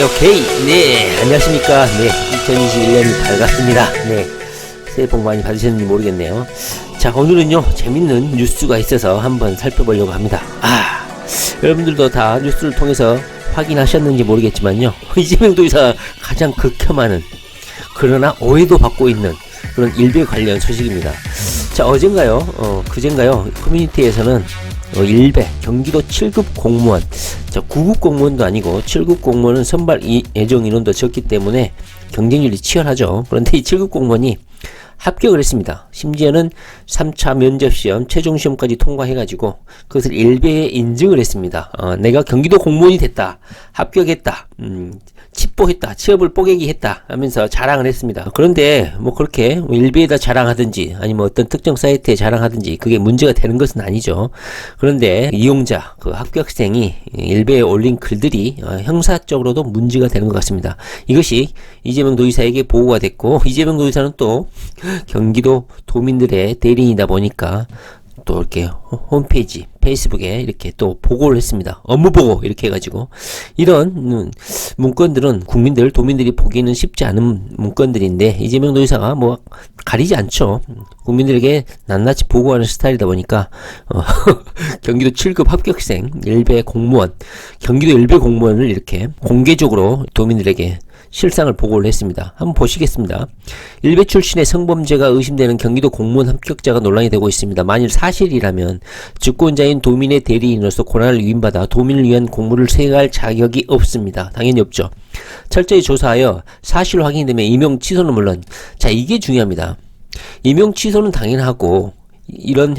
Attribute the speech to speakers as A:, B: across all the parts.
A: 오케이. 네, 안녕하십니까. 네, 2021년이 밝았습니다. 네, 새해 복 많이 받으셨는지 모르겠네요. 자, 오늘은요, 재밌는 뉴스가 있어서 한번 살펴보려고 합니다. 여러분들도 다 뉴스를 통해서 확인하셨는지 모르겠지만요, 이재명 도지사가 가장 극혐하는, 그러나 오해도 받고 있는 그런 일베 관련 소식입니다. 자, 그젠가요, 커뮤니티에서는 일베 경기도 7급 공무원, 자, 9급 공무원도 아니고 7급 공무원은 선발 예정 인원도 적기 때문에 경쟁률이 치열하죠. 그런데 이 7급 공무원이 합격을 했습니다. 심지어는 3차 면접시험, 최종시험까지 통과해가지고 그것을 일베에 인증을 했습니다. 내가 경기도 공무원이 됐다, 합격했다, 칩보했다, 취업을 뽀개기 했다 하면서 자랑을 했습니다. 그런데 뭐 그렇게 일베에다 자랑하든지 아니면 어떤 특정 사이트에 자랑하든지 그게 문제가 되는 것은 아니죠. 그런데 이용자, 그 합격생이 일베에 올린 글들이 형사적으로도 문제가 되는 것 같습니다. 이것이 이재명 도지사에게 보고가 됐고, 이재명 도지사는 또 경기도 도민들의 대리인이다 보니까 또 이렇게 홈페이지, 페이스북에 이렇게 또 보고를 했습니다. 업무 보고 이렇게 해가지고, 이런 문건들은 도민들이 보기에는 쉽지 않은 문건들인데 이재명 도지사가 뭐 가리지 않죠. 국민들에게 낱낱이 보고하는 스타일이다 보니까 경기도 7급 합격생 일베 공무원, 경기도 일베 공무원을 이렇게 공개적으로 도민들에게 실상을 보고를 했습니다. 한번 보시겠습니다. 일베 출신의 성범죄가 의심되는 경기도 공무원 합격자가 논란이 되고 있습니다. 만일 사실이라면 주권자인 도민의 대리인으로서 권한을 위임받아 도민을 위한 공무를 수행할 자격이 없습니다. 당연히 없죠. 철저히 조사하여 사실 확인이 되면 임용 취소는 물론, 자, 이게 중요합니다. 임용 취소는 당연하고 이런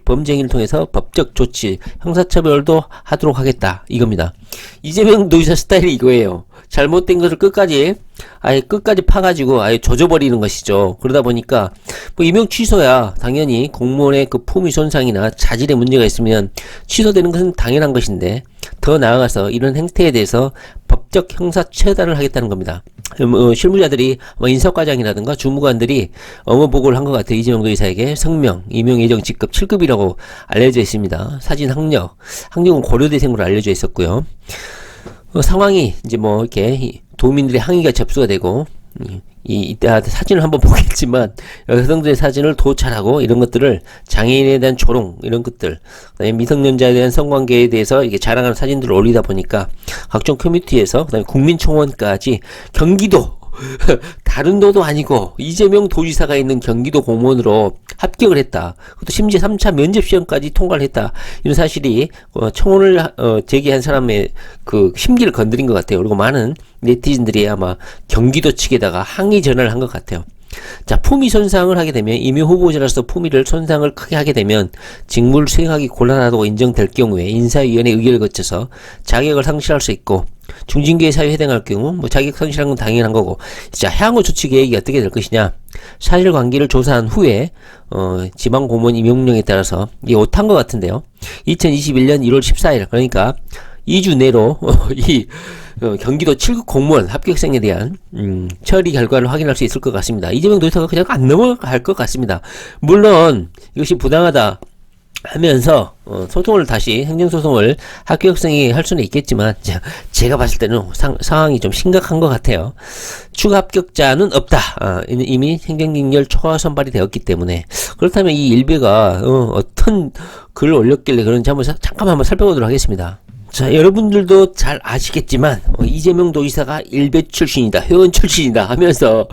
A: 범죄 행위를 통해서 법적 조치, 형사처벌도 하도록 하겠다, 이겁니다. 이재명 도지사 스타일이 이거예요. 잘못된 것을 끝까지 파가지고 조져버리는 것이죠. 그러다 보니까 뭐 임용 취소야 당연히 공무원의 그 품위 손상이나 자질에 문제가 있으면 취소되는 것은 당연한 것인데, 더 나아가서 이런 행태에 대해서 법적 형사 처단을 하겠다는 겁니다. 실무자들이 인사과장이라든가 주무관들이 업무 보고를 한 것 같아요. 이재명 도지사에게 성명, 임용 예정 직급 7급이라고 알려져 있습니다. 사진 학력은 고려대생으로 알려져 있었고요. 상황이 이제 뭐 이렇게 도민들의 항의가 접수가 되고, 이따 사진을 한번 보겠지만 여성들의 사진을 도찰하고 이런 것들을, 장애인에 대한 조롱 이런 것들, 그다음에 미성년자에 대한 성관계에 대해서 이게 자랑하는 사진들을 올리다 보니까 각종 커뮤니티에서, 그다음에 국민청원까지 경기도 다른 도도 아니고 이재명 도지사가 있는 경기도 공무원으로 합격을 했다, 그것도 심지어 3차 면접시험까지 통과를 했다, 이런 사실이 청원을 제기한 사람의 그 심기를 건드린 것 같아요. 그리고 많은 네티즌들이 아마 경기도 측에다가 항의 전화를 한 것 같아요. 자, 품위 손상을 하게 되면, 임용 후보자로서 품위를 손상을 크게 하게 되면 직무를 수행하기 곤란하다고 인정될 경우에 인사위원회 의결을 거쳐서 자격을 상실할 수 있고, 중징계 사유에 해당할 경우 뭐 자격 상실한 건 당연한 거고. 자, 향후 조치 계획이 어떻게 될 것이냐, 사실관계를 조사한 후에 지방 공무원 임용령에 따라서 이게 오탄 것 같은데요. 2021년 1월 14일, 그러니까 2주 내로 경기도 7급 공무원 합격생에 대한 처리 결과를 확인할 수 있을 것 같습니다. 이재명 도지사가 그냥 안 넘어갈 것 같습니다. 물론 이것이 부당하다 하면서 행정소송을 합격생이 할 수는 있겠지만, 제가 봤을 때는 상황이 좀 심각한 것 같아요. 추가 합격자는 없다. 이미 행정징계를 초과 선발이 되었기 때문에. 그렇다면 이 일베가 어떤 글을 올렸길래 그런지 잠깐 한번 살펴보도록 하겠습니다. 자, 여러분들도 잘 아시겠지만 이재명 도지사가 일베 출신이다, 회원 출신이다 하면서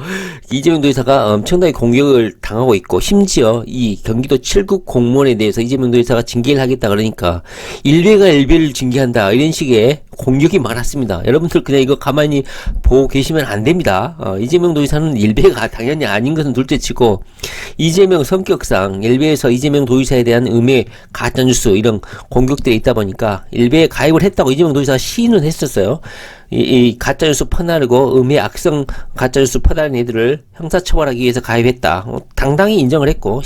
A: 이재명 도지사가 엄청나게 공격을 당하고 있고, 심지어 이 경기도 7급 공무원에 대해서 이재명 도지사가 징계를 하겠다 그러니까 일베가 일베를 징계한다, 이런 식의 공격이 많았습니다. 여러분들 그냥 이거 가만히 보고 계시면 안 됩니다. 이재명 도지사는 일베가 당연히 아닌 것은 둘째치고 이재명 성격상 일베에서 이재명 도지사에 대한 음해 가짜뉴스 이런 공격들이 있다 보니까 일베에 가입을 했다고 이재명 도지사가 시인을 했었어요. 이 가짜뉴스 퍼나르고 음해 악성 가짜뉴스 퍼나르는 애들을 형사처벌하기 위해서 가입했다. 당당히 인정을 했고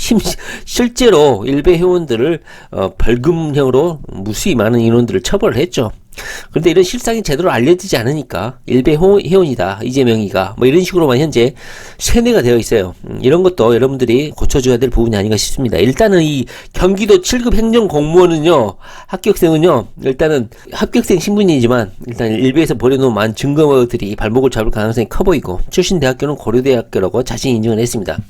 A: 실제로 일베 회원들을 벌금형으로 무수히 많은 인원들을 처벌을 했죠. 그런데 이런 실상이 제대로 알려지지 않으니까 일베 회원이다 이재명이가 뭐 이런 식으로만 현재 세뇌가 되어 있어요. 이런 것도 여러분들이 고쳐줘야 될 부분이 아닌가 싶습니다. 일단은 이 경기도 7급 행정공무원은요, 합격생은요, 일단은 합격생 신분이지만 일단 일베에서 버려놓은 많은 증거들이 발목을 잡을 가능성이 커 보이고 출신 대학교는 고려대학교라고 자신이 인정을 했습니다.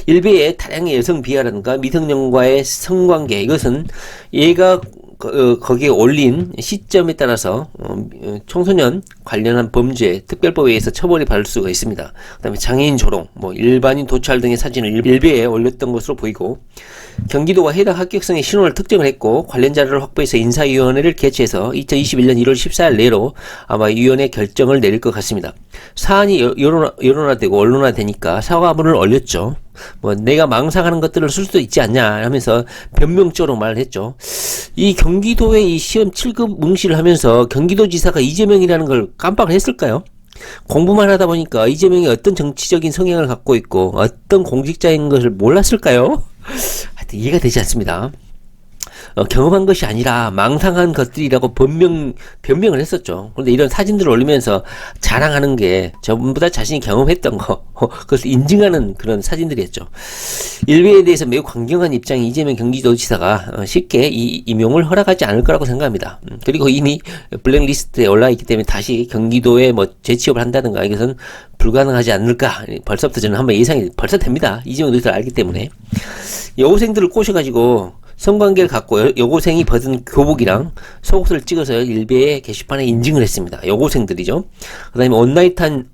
A: 일베의 다량의 여성 비하라든가 미성년과의 성관계, 이것은 얘가 거기에 올린 시점에 따라서 청소년 관련한 범죄 특별법에 의해서 처벌이 받을 수가 있습니다. 그 다음에 장애인 조롱, 뭐 일반인 도찰 등의 사진을 일베에 올렸던 것으로 보이고, 경기도가 해당 합격생의 신원을 특정을 했고 관련 자료를 확보해서 인사위원회를 개최해서 2021년 1월 14일 내로 아마 위원회 결정을 내릴 것 같습니다. 사안이 여론화되고 언론화되니까 사과문을 올렸죠. 뭐 내가 망상하는 것들을 쓸 수도 있지 않냐 하면서 변명적으로 말을 했죠. 이 경기도의 이 시험 7급 응시를 하면서 경기도지사가 이재명이라는 걸 깜빡을 했을까요? 공부만 하다 보니까 이재명이 어떤 정치적인 성향을 갖고 있고 어떤 공직자인 것을 몰랐을까요? 하여튼 이해가 되지 않습니다. 경험한 것이 아니라 망상한 것들이라고 변명을 했었죠. 그런데 이런 사진들을 올리면서 자랑하는 게 전부 다 자신이 경험했던 거, 그것을 인증하는 그런 사진들이었죠. 일베에 대해서 매우 강경한 입장인 이재명 경기도지사가 쉽게 이 임용을 허락하지 않을 거라고 생각합니다. 그리고 이미 블랙리스트에 올라 있기 때문에 다시 경기도에 뭐 재취업을 한다든가 이것은 불가능하지 않을까. 벌써부터 저는 한번 예상이 벌써 됩니다. 이재명 도지사를 알기 때문에. 여고생들을 꼬셔가지고 성관계를 갖고 여고생이 벗은 교복이랑 속옷을 찍어서 일베의 게시판에 인증을 했습니다. 여고생들이죠. 그 다음에 온라인한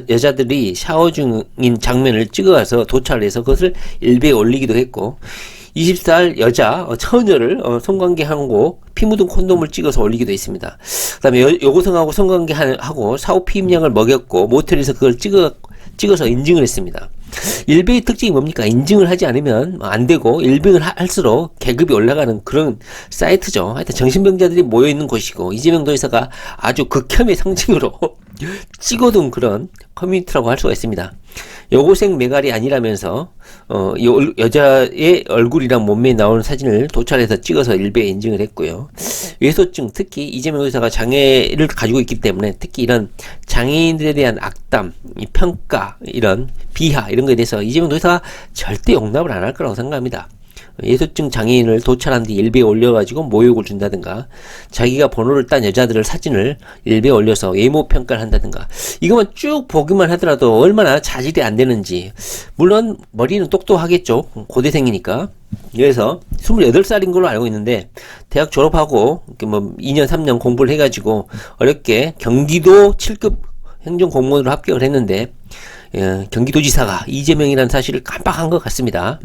A: 여자들이 샤워 중인 장면을 찍어가서 도착을 해서 그것을 일베에 올리기도 했고, 20살 여자 처녀를 성관계하고 피 묻은 콘돔을 찍어서 올리기도 했습니다. 그 다음에 여고생하고 성관계하고 사후 피임약을 먹였고 모텔에서 그걸 찍어서 인증을 했습니다. 일베의 특징이 뭡니까? 인증을 하지 않으면 안 되고 일병을 할수록 계급이 올라가는 그런 사이트죠. 하여튼 정신병자들이 모여있는 곳이고 이재명 도지사가 아주 극혐의 상징으로 찍어둔 그런 커뮤니티라고 할 수가 있습니다. 여고생 메갈이 아니라면서 여자의 얼굴이랑 몸매에 나오는 사진을 도찰해서 찍어서 일베에 인증을 했고요. 외소증, 특히 이재명 도지사가 장애를 가지고 있기 때문에 특히 이런 장애인들에 대한 악담, 평가, 이런 비하 이런 거에 대해서 이재명 도지사가 절대 용납을 안 할 거라고 생각합니다. 예소증 장애인을 도찰한 뒤 일베에 올려가지고 모욕을 준다든가, 자기가 번호를 딴 여자들을 사진을 일베에 올려서 외모 평가를 한다든가, 이것만 쭉 보기만 하더라도 얼마나 자질이 안 되는지. 물론 머리는 똑똑하겠죠. 고대생이니까. 그래서 28살인 걸로 알고 있는데 대학 졸업하고 뭐 2년 3년 공부를 해가지고 어렵게 경기도 7급 행정공무원으로 합격을 했는데 경기도지사가 이재명이라는 사실을 깜빡한 것 같습니다.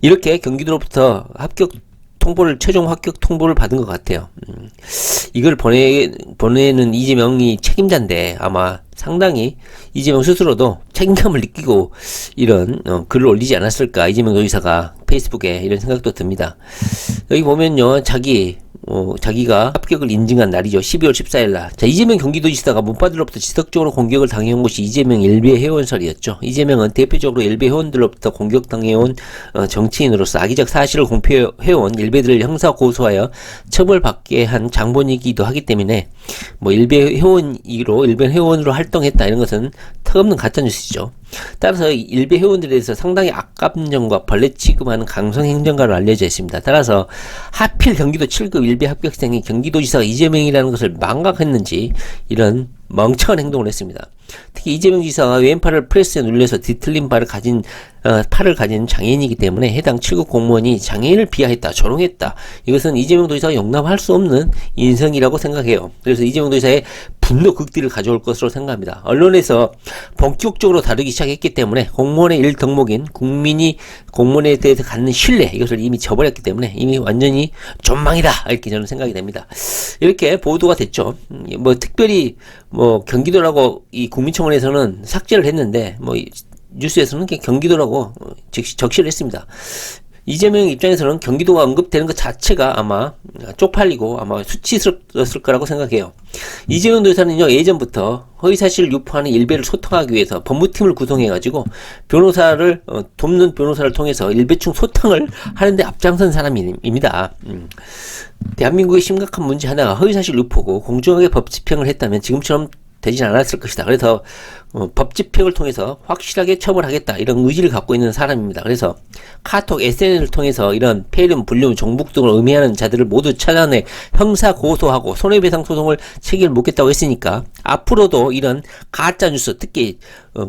A: 이렇게 경기도로부터 최종 합격 통보를 받은 것 같아요. 이걸 보내는 이재명이 책임자인데 아마 상당히 이재명 스스로도 책임감을 느끼고 이런 글을 올리지 않았을까, 이재명 도지사가 페이스북에, 이런 생각도 듭니다. 여기 보면요, 자기가 합격을 인증한 날이죠. 12월 14일 날. 자, 이재명 경기도지사가 문바들로부터 지속적으로 공격을 당해온 곳이 이재명 일베 회원설이었죠. 이재명은 대표적으로 일베 회원들로부터 공격당해온 정치인으로서 악의적 사실을 공표해온 일베들을 형사 고소하여 처벌받게 한 장본이기도 하기 때문에 뭐 일베 회원으로 활동했다 이런 것은 턱없는 가짜뉴스죠. 따라서 일베 회원들에 대해서 상당히 악감정과 벌레 취급하는 강성 행정가로 알려져 있습니다. 따라서 하필 경기도 7급 일베 합격생이 경기도지사가 이재명이라는 것을 망각했는지 이런 멍청한 행동을 했습니다. 특히 이재명 지사가 왼팔을 프레스에 눌려서 뒤틀린 팔을 가진 장애인이기 때문에 해당 7급 공무원이 장애인을 비하했다, 조롱했다. 이것은 이재명 도지사가 용납할 수 없는 인성이라고 생각해요. 그래서 이재명 도지사의 분노 극딜을 가져올 것으로 생각합니다. 언론에서 본격적으로 다루기 시작했기 때문에 공무원의 일 덕목인 국민이 공무원에 대해서 갖는 신뢰, 이것을 이미 저버렸기 때문에 이미 완전히 존망이다, 이렇게 저는 생각이 됩니다. 이렇게 보도가 됐죠. 뭐 특별히 뭐 경기도라고 이 국민청원에서는 삭제를 했는데 뭐 뉴스에서는 경기도라고 적시를 했습니다. 이재명 입장에서는 경기도가 언급되는 것 자체가 아마 쪽팔리고 아마 수치스럽을 거라고 생각해요. 이재명 도지사는요, 예전부터 허위사실 유포하는 일베를 소탕하기 위해서 법무팀을 구성해가지고 변호사를 돕는 변호사를 통해서 일베충 소탕을 하는데 앞장선 사람입니다. 대한민국의 심각한 문제 하나가 허위사실 유포고 공정하게 법 집행을 했다면 지금처럼 되진 않았을 것이다. 그래서 법 집행을 통해서 확실하게 처벌하겠다, 이런 의지를 갖고 있는 사람입니다. 그래서 카톡, SNS를 통해서 이런 폐렴, 불륜, 종북 등을 의미하는 자들을 모두 찾아내 형사 고소하고 손해배상 소송을 책임을 묻겠다고 했으니까 앞으로도 이런 가짜뉴스, 특히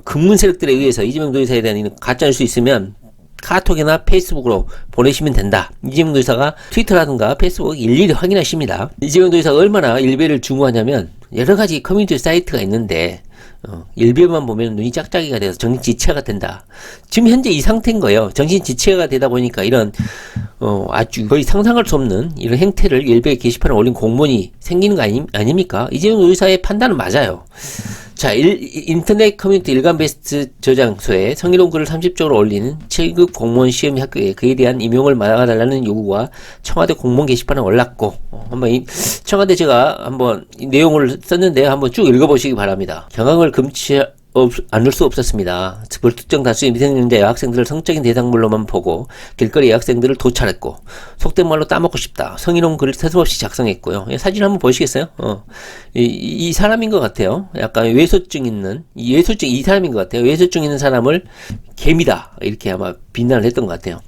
A: 극문 세력들에 의해서 이재명 도지사에 대한 이런 가짜뉴스 있으면 카톡이나 페이스북으로 보내시면 된다. 이재명 도지사가 트위터라든가 페이스북 일일이 확인하십니다. 이재명 도지사가 얼마나 일베를 중요하냐면 여러 가지 커뮤니티 사이트가 있는데 일베만 보면 눈이 짝짝이가 돼서 정신 지체가 된다. 지금 현재 이 상태인 거예요. 정신 지체가 되다 보니까 이런 아주 거의 상상할 수 없는 이런 행태를 일베 게시판에 올린 공무원이 생기는 거 아닙니까? 이재명 도지사의 판단은 맞아요. 자, 인터넷 커뮤니티 일간 베스트 저장소에 성희롱 글을 30쪽으로 올리는 7급 공무원 시험이 합격해 그에 대한 임용을 막아달라는 요구가 청와대 공무원 게시판에 올랐고, 한번 청와대 제가 한번 이 내용을 썼는데 한번 쭉 읽어보시기 바랍니다. 경악을 금치 않을 수 없었습니다. 불특정 다수의 미성년자 여학생들을 성적인 대상물로만 보고 길거리 여학생들을 도찰했고, 속된 말로 따먹고 싶다, 성희롱 글을 서슴없이 작성했고요. 사진 한번 보시겠어요? 이 사람인 것 같아요. 약간 외소증 있는, 이 사람인 것 같아요. 외소증 있는 사람을 개미다, 이렇게 아마 비난을 했던 것 같아요.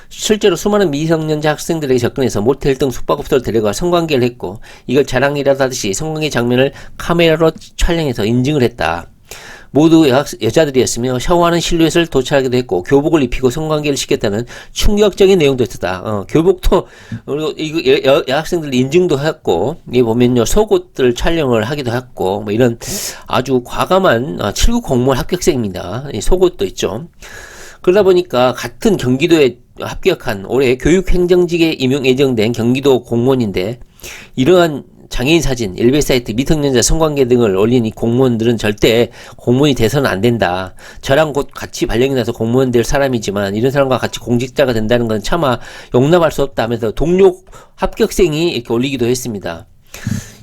A: 실제로 수많은 미성년자 학생들에게 접근해서 모텔 등 숙박업소를 데려가 성관계를 했고, 이걸 자랑이라도 하듯이 성관계 장면을 카메라로 촬영해서 인증을 했다. 모두 여자들이었으며 샤워하는 실루엣을 도찰하기도 했고 교복을 입히고 성관계를 시켰다는 충격적인 내용도 있었다. 교복도 이거 여학생들 인증도 했고, 이 보면요 속옷들 촬영을 하기도 했고, 뭐 이런 아주 과감한 7급 공무원 합격생입니다. 속옷도 있죠. 그러다 보니까 같은 경기도에 합격한 올해 교육행정직에 임용 예정된 경기도 공무원인데, 이러한 장애인 사진, 일베 사이트, 미성년자 성관계 등을 올린 이 공무원들은 절대 공무원이 돼서는 안 된다. 저랑 곧 같이 발령이 나서 공무원 될 사람이지만 이런 사람과 같이 공직자가 된다는 건 차마 용납할 수 없다 하면서 동료 합격생이 이렇게 올리기도 했습니다.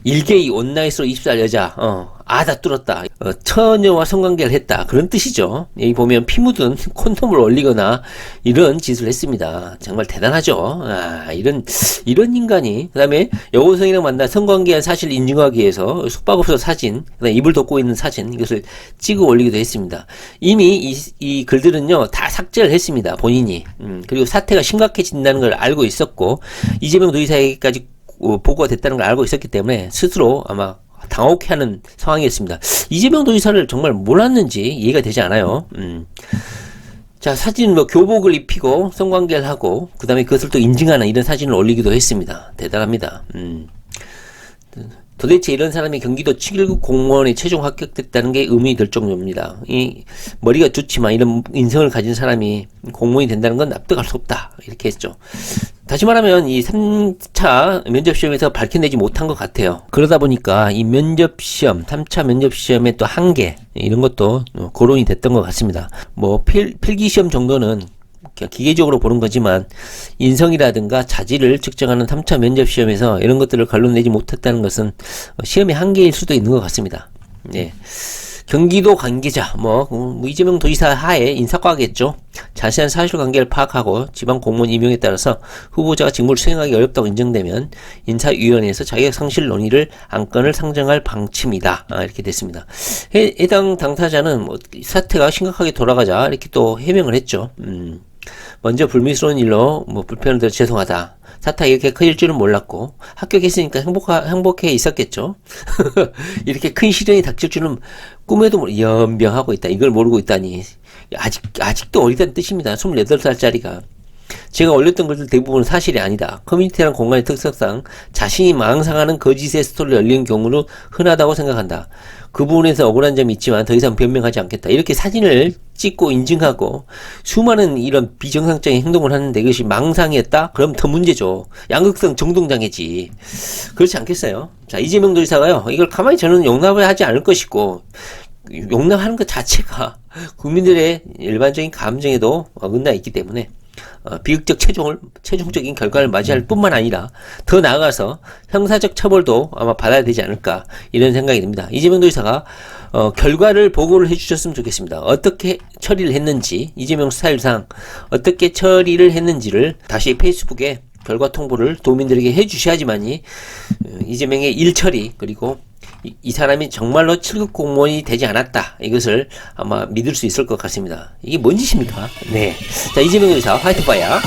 A: 일개이 온나잇으로 20살 여자, 다 뚫었다. 처녀와 성관계를 했다. 그런 뜻이죠. 여기 보면 피 묻은 콘돔을 올리거나 이런 짓을 했습니다. 정말 대단하죠. 이런 인간이. 그 다음에 여고생이랑 만나 성관계한 사실을 인증하기 위해서 숙박업소 사진, 그 다음에 이불 덮고 있는 사진, 이것을 찍어 올리기도 했습니다. 이미 이 글들은요, 다 삭제를 했습니다. 본인이. 그리고 사태가 심각해진다는 걸 알고 있었고, 이재명 도지사에게까지 보고가 됐다는 걸 알고 있었기 때문에 스스로 아마 당혹해하는 상황이었습니다. 이재명 도지사를 정말 몰랐는지 이해가 되지 않아요. 자, 사진 교복을 입히고 성관계를 하고 그 다음에 그것을 또 인증하는 이런 사진을 올리기도 했습니다. 대단합니다. 도대체 이런 사람이 경기도 7급 공무원에 최종 합격됐다는 게 의문이 들 정도입니다. 이 머리가 좋지만 이런 인성을 가진 사람이 공무원이 된다는 건 납득할 수 없다, 이렇게 했죠. 다시 말하면 이 3차 면접시험에서 밝혀내지 못한 것 같아요. 그러다 보니까 이 면접시험, 3차 면접시험의 또 한계, 이런 것도 거론이 됐던 것 같습니다. 뭐 필기시험 정도는 기계적으로 보는 거지만 인성이라든가 자질을 측정하는 3차 면접시험에서 이런 것들을 걸러내지 못했다는 것은 시험의 한계일 수도 있는 것 같습니다. 네. 경기도 관계자, 이재명 도지사 하에 인사과겠죠. 자세한 사실관계를 파악하고 지방 공무원 임용에 따라서 후보자가 직무를 수행하기 어렵다고 인정되면 인사위원회에서 자격 상실 논의를 안건을 상정할 방침이다. 이렇게 됐습니다. 해당 당사자는 사태가 심각하게 돌아가자 이렇게 또 해명을 했죠. 먼저 불미스러운 일로 뭐 불편을 드려 죄송하다. 사태가 이렇게 커질 줄은 몰랐고 합격했으니까 행복해 있었겠죠. 이렇게 큰 시련이 닥칠 줄은 꿈에도 연병하고 있다. 이걸 모르고 있다니. 아직도 어리다는 뜻입니다. 28살짜리가. 제가 올렸던 것들 대부분은 사실이 아니다. 커뮤니티라는 공간의 특성상 자신이 망상하는 거짓의 스토리를 올리는 경우는 흔하다고 생각한다. 그 부분에서 억울한 점이 있지만 더 이상 변명하지 않겠다. 이렇게 사진을 찍고 인증하고 수많은 이런 비정상적인 행동을 하는데 이것이 망상이었다? 그럼 더 문제죠. 양극성 정동장애지. 그렇지 않겠어요? 자, 이재명 도지사가요, 이걸 가만히 저는 용납을 하지 않을 것이고, 용납하는 것 자체가 국민들의 일반적인 감정에도 어긋나 있기 때문에 비극적 최종적인 결과를 맞이할 뿐만 아니라 더 나아가서 형사적 처벌도 아마 받아야 되지 않을까 이런 생각이 듭니다. 이재명 도지사가 결과를 보고를 해주셨으면 좋겠습니다. 어떻게 처리를 했는지, 이재명 스타일상 어떻게 처리를 했는지를 다시 페이스북에 결과 통보를 도민들에게 해주셔야지만이 이재명의 일 처리, 그리고 이 사람이 정말로 7급 공무원이 되지 않았다, 이것을 아마 믿을 수 있을 것 같습니다. 이게 뭔 짓입니까? 네. 자, 이재명 도지사 화이트 파이어.